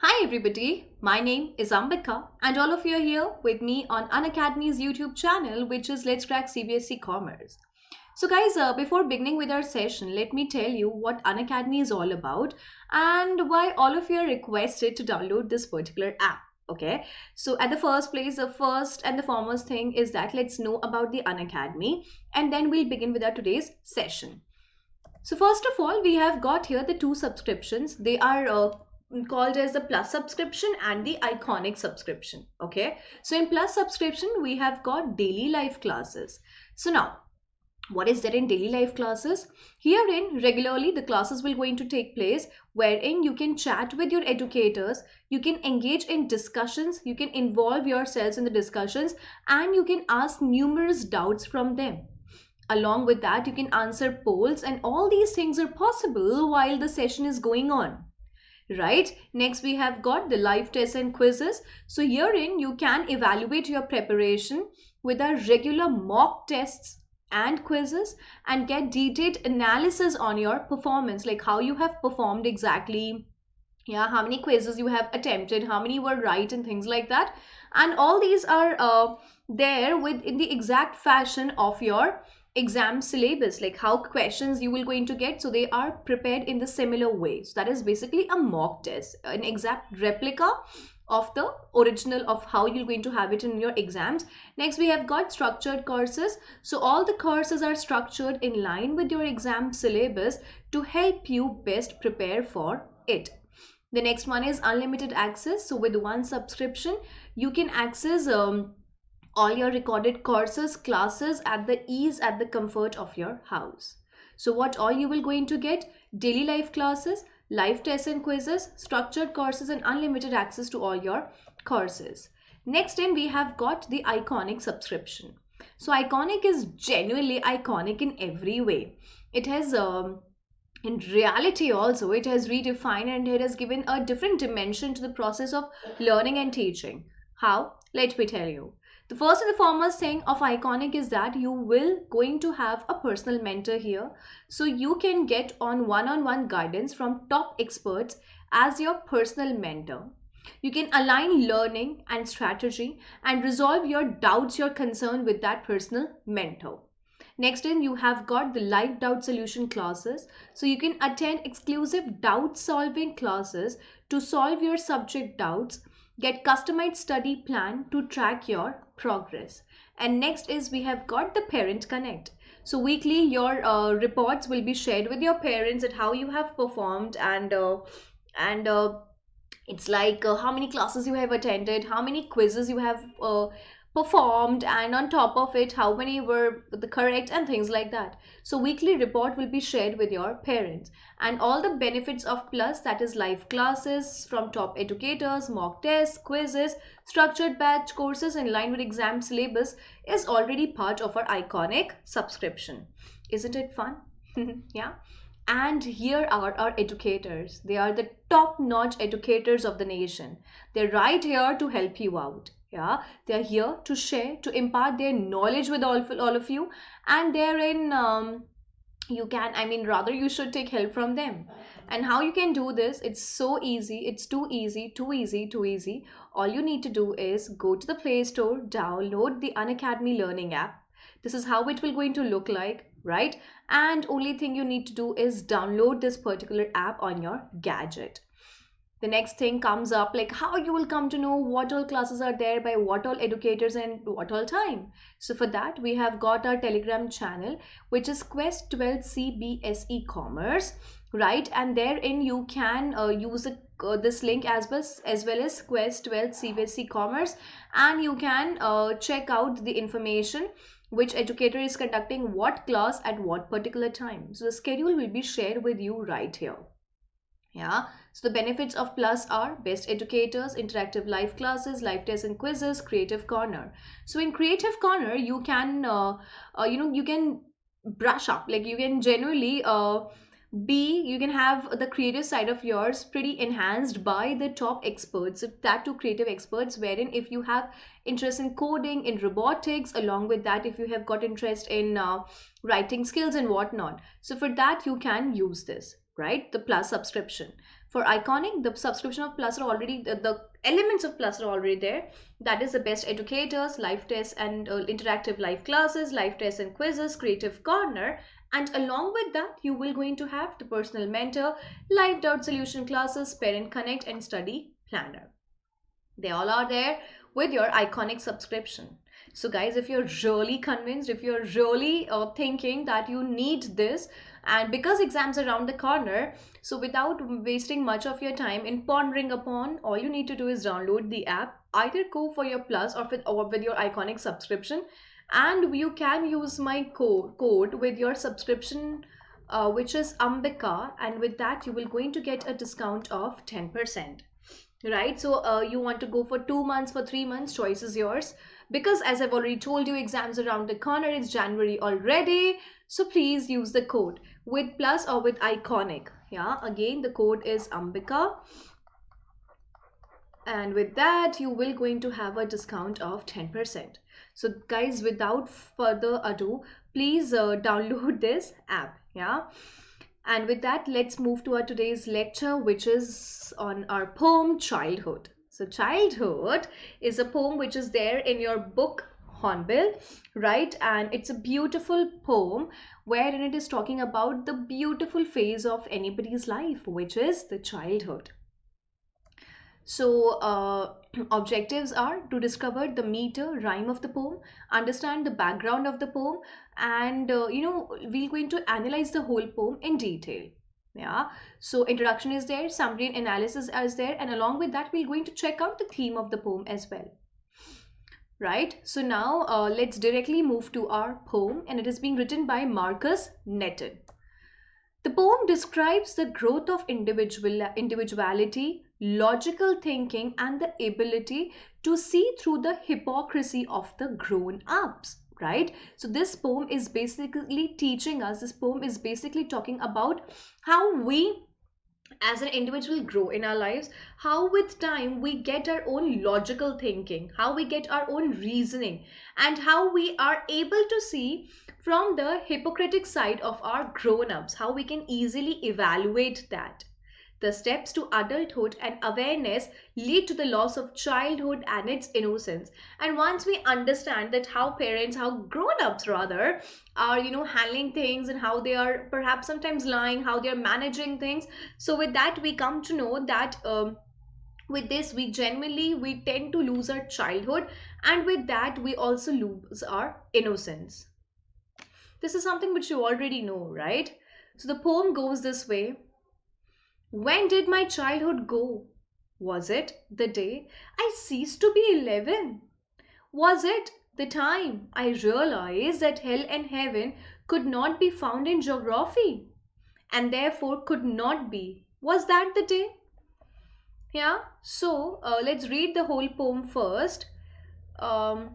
Hi everybody, my name is Ambika and all of you are here with me on Unacademy's YouTube channel, which is Let's Crack CBSE Commerce. So guys, before beginning with our session, let me tell you what Unacademy is all about and why all of you are requested to download this particular app. Okay, so at the first place, the first and the foremost thing is that let's know about the Unacademy and then we'll begin with our today's session. So first of all, we have got here the two subscriptions. They are called as the plus subscription and the iconic subscription. Okay. So in plus subscription, we have got daily life classes. So now, what is there in daily life classes? Herein, regularly the classes will going to take place wherein you can chat with your educators, you can engage in discussions, you can involve yourselves in the discussions, and you can ask numerous doubts from them. Along with that, you can answer polls, and all these things are possible while the session is going on. Right? Next, we have got the live tests and quizzes. So herein, you can evaluate your preparation with our regular mock tests and quizzes and get detailed analysis on your performance, like how you have performed exactly, yeah, how many quizzes you have attempted, how many were right, and things like that. And all these are there with in the exact fashion of your exam syllabus, like how questions you will going to get, so they are prepared in the similar way. So that is basically a mock test, an exact replica of the original of how you're going to have it in your exams. Next, we have got structured courses. So all the courses are structured in line with your exam syllabus to help you best prepare for it. The next one is unlimited access. So with one subscription, you can access all your recorded courses, classes at the ease, at the comfort of your house. So what all you will going to get? Daily life classes, live tests and quizzes, structured courses, and unlimited access to all your courses. Next then we have got the iconic subscription. So iconic is genuinely iconic in every way. It has in reality also, it has redefined and it has given a different dimension to the process of learning and teaching. How? Let me tell you. The first and the foremost thing of iconic is that you will going to have a personal mentor here, so you can get on one-on-one guidance from top experts as your personal mentor. You can align learning and strategy and resolve your doubts, your concern with that personal mentor. Next in, you have got the live doubt solution classes. So you can attend exclusive doubt solving classes to solve your subject doubts, get customized study plan to track your progress. And next is we have got the parent connect. So weekly your reports will be shared with your parents at how you have performed, and it's like how many classes you have attended, how many quizzes you have performed, and on top of it how many were the correct and things like that. So weekly report will be shared with your parents, and all the benefits of plus, that is live classes from top educators, mock tests, quizzes, structured batch courses in line with exam syllabus, is already part of our iconic subscription. Isn't it fun? Yeah. And here are our educators. They are the top notch educators of the nation. They're right here to help you out. Yeah, they're here to share, to impart their knowledge with all of you, and therein you can, I mean, rather you should take help from them. And how you can do this? It's so easy. It's too easy, too easy, too easy. All you need to do is go to the Play Store, download the Unacademy Learning app. This is how it will going to look like, right? And only thing you need to do is download this particular app on your gadget. The next thing comes up, like how you will come to know what all classes are there by what all educators and what all time. So for that, we have got our Telegram channel, which is Quest 12 CBSE Commerce, right? And therein you can use this link as well as Quest 12 CBSE Commerce, and you can check out the information which educator is conducting what class at what particular time. So the schedule will be shared with you right here. Yeah, so the benefits of plus are best educators, interactive live classes, live tests and quizzes, creative corner. So in creative corner, you can you can brush up, like you can genuinely you can have the creative side of yours pretty enhanced by the top experts, that too creative experts, wherein if you have interest in coding, in robotics, along with that if you have got interest in writing skills and whatnot, so for that you can use this, right? The plus subscription. For iconic, the subscription of plus are already the elements of plus are already there. That is the best educators, live tests and interactive live classes, live tests and quizzes, creative corner, and along with that you will going to have the personal mentor, live doubt solution classes, parent connect and study planner. They all are there with your iconic subscription. So guys, if you're really convinced, if you're really thinking that you need this, and because exams are around the corner, so without wasting much of your time in pondering upon, all you need to do is download the app, either go for your plus or with your iconic subscription, and you can use my code with your subscription, which is Ambika, and with that you will going to get a discount of 10%. Right, so you want to go for 2 months, for 3 months, choice is yours. Because as I've already told you, exams around the corner, it's January already, so please use the code with plus or with iconic. Yeah, again the code is Ambika, and with that you will going to have a discount of 10%. So guys, without further ado, please download this app. Yeah, and with that, let's move to our today's lecture, which is on our poem Childhood. So Childhood is a poem which is there in your book Hornbill, right? And it's a beautiful poem wherein it is talking about the beautiful phase of anybody's life, which is the childhood. So objectives are to discover the meter rhyme of the poem, understand the background of the poem, and we're going to analyze the whole poem in detail. Yeah, so introduction is there, summary and analysis is there, and along with that we're going to check out the theme of the poem as well. Right, so now let's directly move to our poem, and it is being written by Marcus Netton. The poem describes the growth of individuality, logical thinking, and the ability to see through the hypocrisy of the grown-ups. Right? So this poem is basically teaching us, this poem is basically talking about how we as an individual grow in our lives, how with time we get our own logical thinking, how we get our own reasoning, and how we are able to see from the hypocritic side of our grown-ups, how we can easily evaluate that. The steps to adulthood and awareness lead to the loss of childhood and its innocence. And once we understand that how parents, how grown-ups rather, are handling things, and how they are perhaps sometimes lying, how they are managing things, so with that we come to know that with this we tend to lose our childhood, and with that we also lose our innocence. This is something which you already know, right? So the poem goes this way. When did my childhood go? Was it the day I ceased to be 11? Was it the time I realized that hell and heaven could not be found in geography, and therefore could not be? Was that the day? Yeah, so let's read the whole poem first. Um,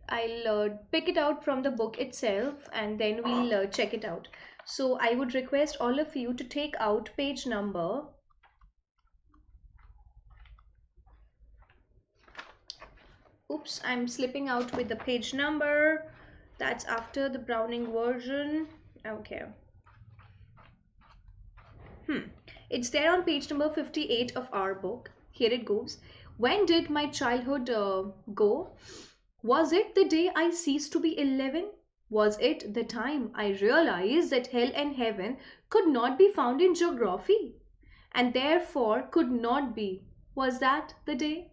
I'll pick it out from the book itself, and then we'll check it out. So I would request all of you to take out page number. Oops, I'm slipping out with the page number. That's after the Browning version. Okay. It's there on page number 58 of our book. Here it goes. When did my childhood go? Was it the day I ceased to be 11? Was it the time I realized that hell and heaven could not be found in geography, and therefore could not be? Was that the day?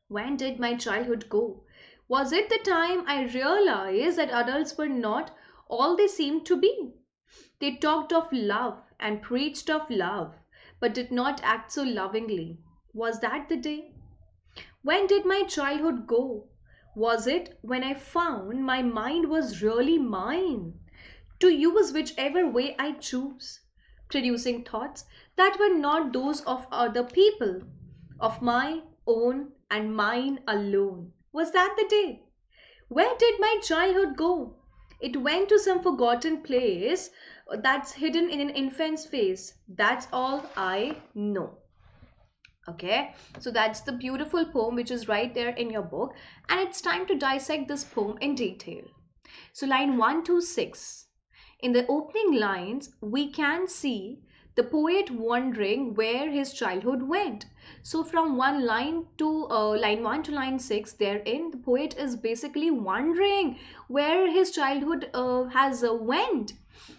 When did my childhood go? Was it the time I realized that adults were not all they seemed to be? They talked of love and preached of love, but did not act so lovingly. Was that the day? When did my childhood go? Was it when I found my mind was really mine, to use whichever way I choose, producing thoughts that were not those of other people, of my own and mine alone? Was that the day? Where did my childhood go? It went to some forgotten place that's hidden in an infant's face. That's all I know. Okay, so that's the beautiful poem which is right there in your book, and it's time to dissect this poem in detail. So line 1 to 6. In the opening lines, we can see the poet wondering where his childhood went. So from one line to line 1 to line 6, therein the poet is basically wondering where his childhood has went.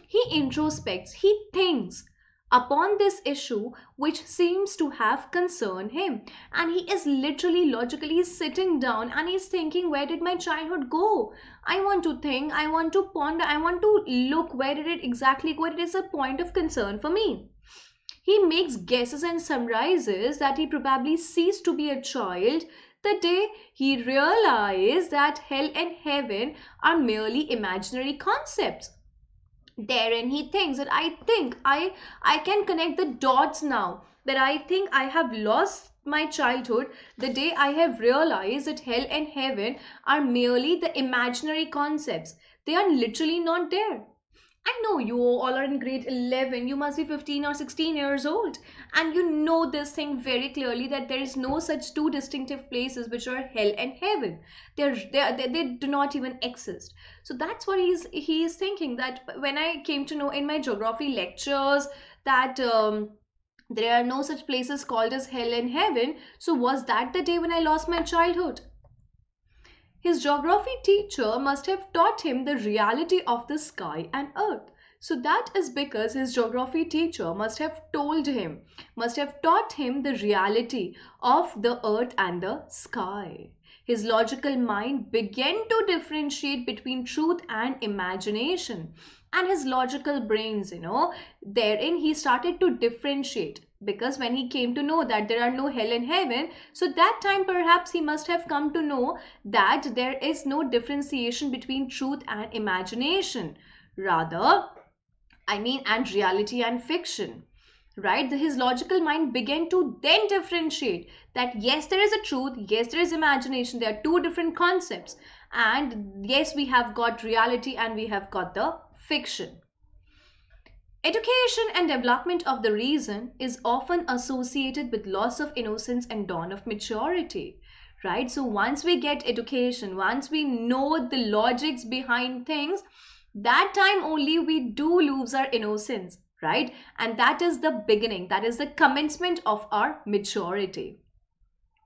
He introspects, he thinks upon this issue which seems to have concerned him, and he is literally logically sitting down and he's thinking, where did my childhood go? I want to think, I want to ponder, I want to look where did it exactly go. It is a point of concern for me. He makes guesses and surmises that he probably ceased to be a child the day he realized that hell and heaven are merely imaginary concepts. Therein he thinks that I can connect the dots now, that I think I have lost my childhood the day I have realized that hell and heaven are merely the imaginary concepts. They are literally not there. I know you all are in grade 11, you must be 15 or 16 years old, and you know this thing very clearly, that there is no such two distinctive places which are hell and heaven. They do not even exist. So that's what he is thinking, that when I came to know in my geography lectures that there are no such places called as hell and heaven, so was that the day when I lost my childhood? His geography teacher must have taught him the reality of the sky and earth. So that is because his geography teacher must have taught him the reality of the earth and the sky. His logical mind began to differentiate between truth and imagination. And his logical brains, therein he started to differentiate, because when he came to know that there are no hell and heaven, so that time perhaps he must have come to know that there is no differentiation between truth and imagination, rather and reality and fiction, right? His logical mind began to then differentiate that yes, there is a truth, yes, there is imagination, there are two different concepts, and yes, we have got reality and we have got the fiction. Education and development of the reason is often associated with loss of innocence and dawn of maturity, right? So once we get education, once we know the logics behind things, that time only we do lose our innocence, right? And that is the beginning, that is the commencement of our maturity.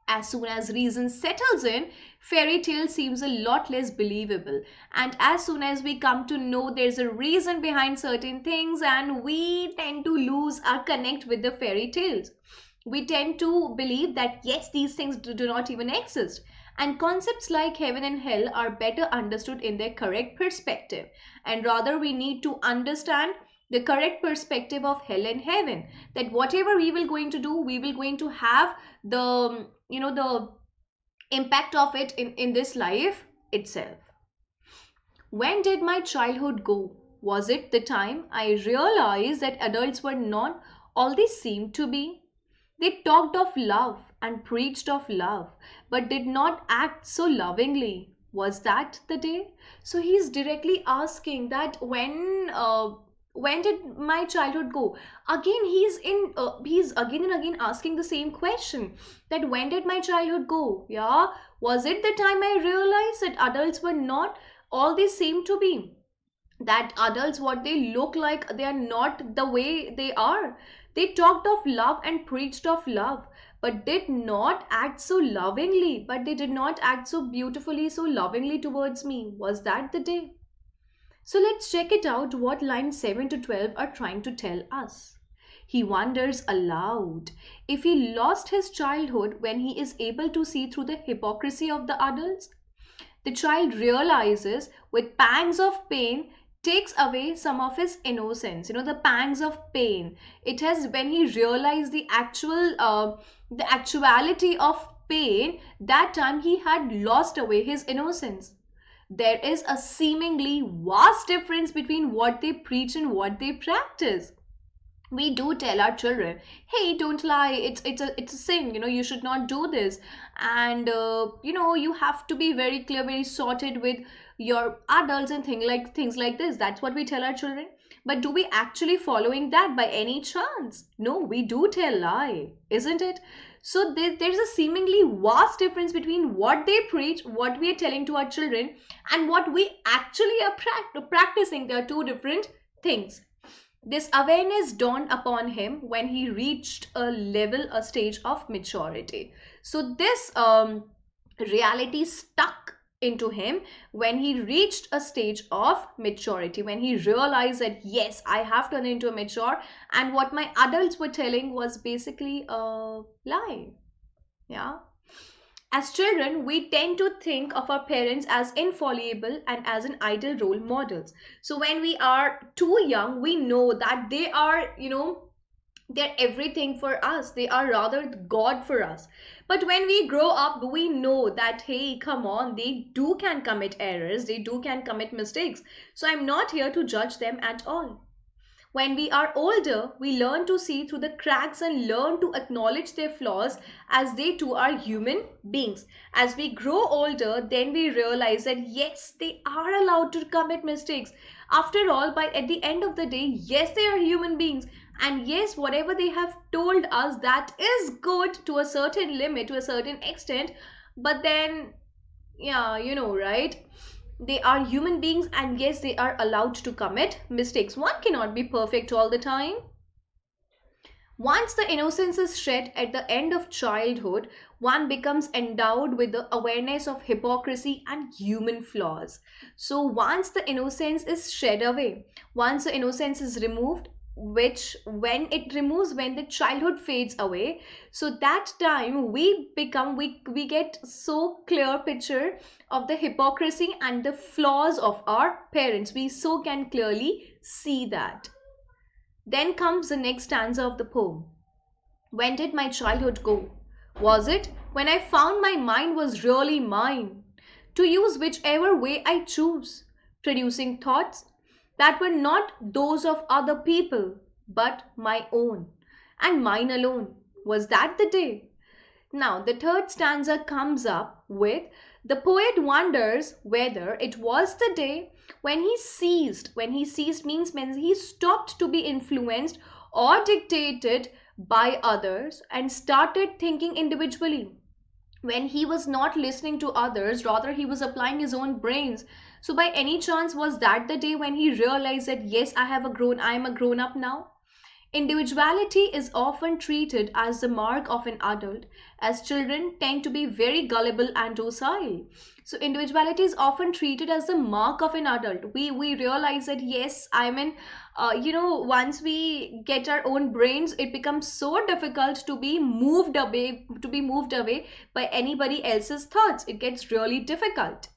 As soon as reason settles in, fairy tale seems a lot less believable. And as soon as we come to know there's a reason behind certain things, and we tend to lose our connect with the fairy tales. We tend to believe that yes, these things do not even exist. And concepts like heaven and hell are better understood in their correct perspective. And rather, we need to understand the correct perspective of hell and heaven, that whatever we will going to do, we will going to have the the impact of it in this life itself. When did my childhood go? Was it the time I realized that adults were not all they seemed to be? They talked of love and preached of love, but did not act so lovingly. Was that the day? So he's directly asking that when did my childhood go? Again, he's again and again asking the same question, that when did my childhood go? Yeah, was it the time I realized that adults were not all they seem to be? That adults, what they look like, they are not the way they are. They talked of love and preached of love, but did not act so lovingly, but they did not act so beautifully, so lovingly towards me. Was that the day? So let's check it out what lines 7 to 12 are trying to tell us. He wonders aloud if he lost his childhood when he is able to see through the hypocrisy of the adults. The child realizes with pangs of pain, takes away some of his innocence. The pangs of pain. It has when he realized the actuality of pain, that time he had lost away his innocence. There is a seemingly vast difference between what they preach and what they practice. We do tell our children, hey, don't lie, it's a sin, you should not do this, and you have to be very clear, very sorted with your adults and things like this. That's what we tell our children. But do we actually following that by any chance? No, we do tell lie, isn't it? So there's a seemingly vast difference between what they preach, what we are telling to our children, and what we actually are practicing. There are two different things. This awareness dawned upon him when he reached a stage of maturity. So this reality stuck into him when he reached a stage of maturity, when he realized that yes, I have turned into a mature, and what my adults were telling was basically a lie. Yeah. As children, we tend to think of our parents as infallible and as an ideal role models. So when we are too young, we know that they are, they're everything for us. They are rather God for us. But when we grow up, we know that, hey, come on, they do can commit errors, they do can commit mistakes. So I'm not here to judge them at all. When we are older, we learn to see through the cracks and learn to acknowledge their flaws as they too are human beings. As we grow older, then we realize that yes, they are allowed to commit mistakes. After all, by at the end of the day, yes, they are human beings. And yes, whatever they have told us, that is good to a certain limit, to a certain extent. But then, yeah, right? They are human beings, and yes, they are allowed to commit mistakes. One cannot be perfect all the time. Once the innocence is shed at the end of childhood, one becomes endowed with the awareness of hypocrisy and human flaws. So, once the innocence is shed away, once the innocence is removed, which when the childhood fades away, so that time we get so clear picture of the hypocrisy and the flaws of our parents. We so can clearly see that. Then comes the next stanza of the poem. When did my childhood go? Was it when I found my mind was really mine, to use whichever way I choose, producing thoughts that were not those of other people, but my own, and mine alone? Was that the day? Now, the third stanza comes up with the poet wonders whether it was the day when he ceased means when he stopped to be influenced or dictated by others and started thinking individually. When he was not listening to others, rather, he was applying his own brains. So, by any chance, was that the day when he realized that yes, I am a grown up now? Individuality is often treated as the mark of an adult, as children tend to be very gullible and docile. So, individuality is often treated as the mark of an adult. We realize that yes, I mean, once we get our own brains, it becomes so difficult to be moved away by anybody else's thoughts. It gets really difficult.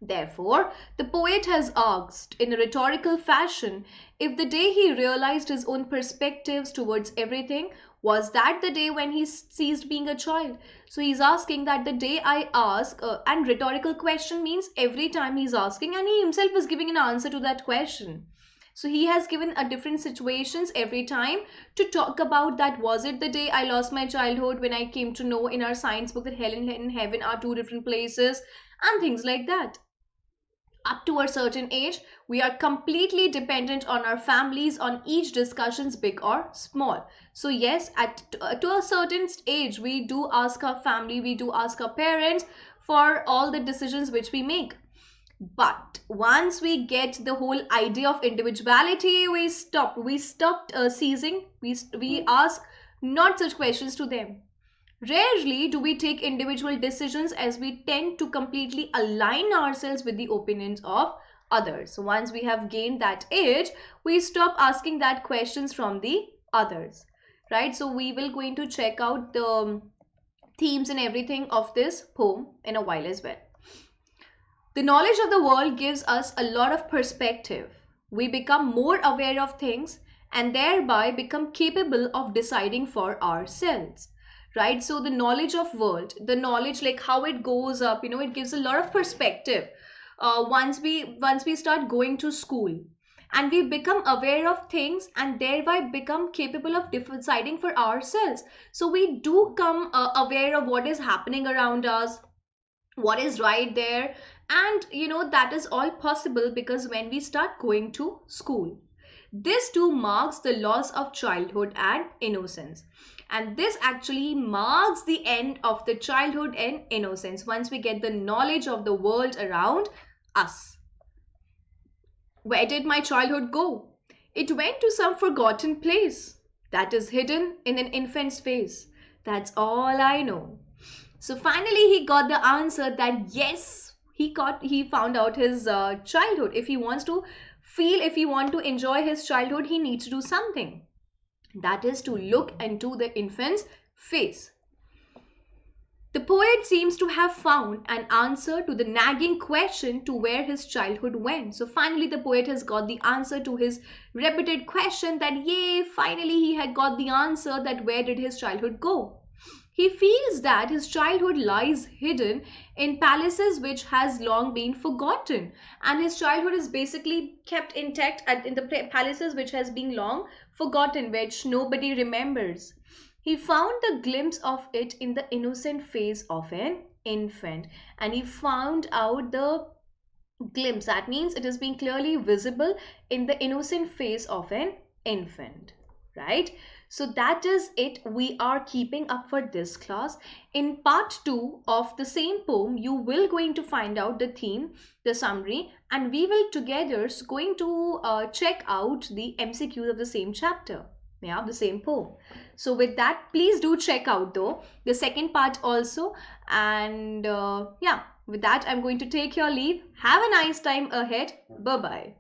Therefore, the poet has asked in a rhetorical fashion if the day he realized his own perspectives towards everything was that the day when he ceased being a child. So he's asking that the day I ask, and rhetorical question means every time he's asking, and he himself is giving an answer to that question. So he has given a different situations every time to talk about that was it the day I lost my childhood when I came to know in our science book that hell and heaven are two different places and things like that. Up to a certain age, we are completely dependent on our families on each discussions, big or small. So yes, to a certain age, we do ask our family, we do ask our parents for all the decisions which we make. But once we get the whole idea of individuality, we stopped ceasing, we ask not such questions to them. Rarely do we take individual decisions as we tend to completely align ourselves with the opinions of others. So once we have gained that age, we stop asking that questions from the others, right? So we will going to check out the themes and everything of this poem in a while as well. The knowledge of the world gives us a lot of perspective. We become more aware of things and thereby become capable of deciding for ourselves, right? So the knowledge of world, the knowledge like how it goes up, it gives a lot of perspective. Once we start going to school and we become aware of things and thereby become capable of deciding for ourselves, so we do come aware of what is happening around us, what is right there, and that is all possible because when we start going to school, this too marks the loss of childhood and innocence. And this actually marks the end of the childhood and innocence once we get the knowledge of the world around us. Where did my childhood go? It went to some forgotten place that is hidden in an infant's face. That's all I know. So finally, he got the answer that yes, he found out his childhood. If he wants to feel, if he want to enjoy his childhood, he needs to do something. That is to look into the infant's face. The poet seems to have found an answer to the nagging question to where his childhood went. So finally, the poet has got the answer to his repeated question that, yay, finally he had got the answer that where did his childhood go? He feels that his childhood lies hidden in palaces which has long been forgotten, and his childhood is basically kept intact in the palaces which has been long forgotten, which nobody remembers. He found the glimpse of it in the innocent face of an infant, and he found out the glimpse. That means it is being clearly visible in the innocent face of an infant, right? So that is it. We are keeping up for this class. In part 2 of the same poem, you will going to find out the theme, the summary, and we will together going to check out the MCQs of the same chapter, yeah, the same poem. So with that, please do check out though the second part also. And yeah, with that, I'm going to take your leave. Have a nice time ahead. Bye bye.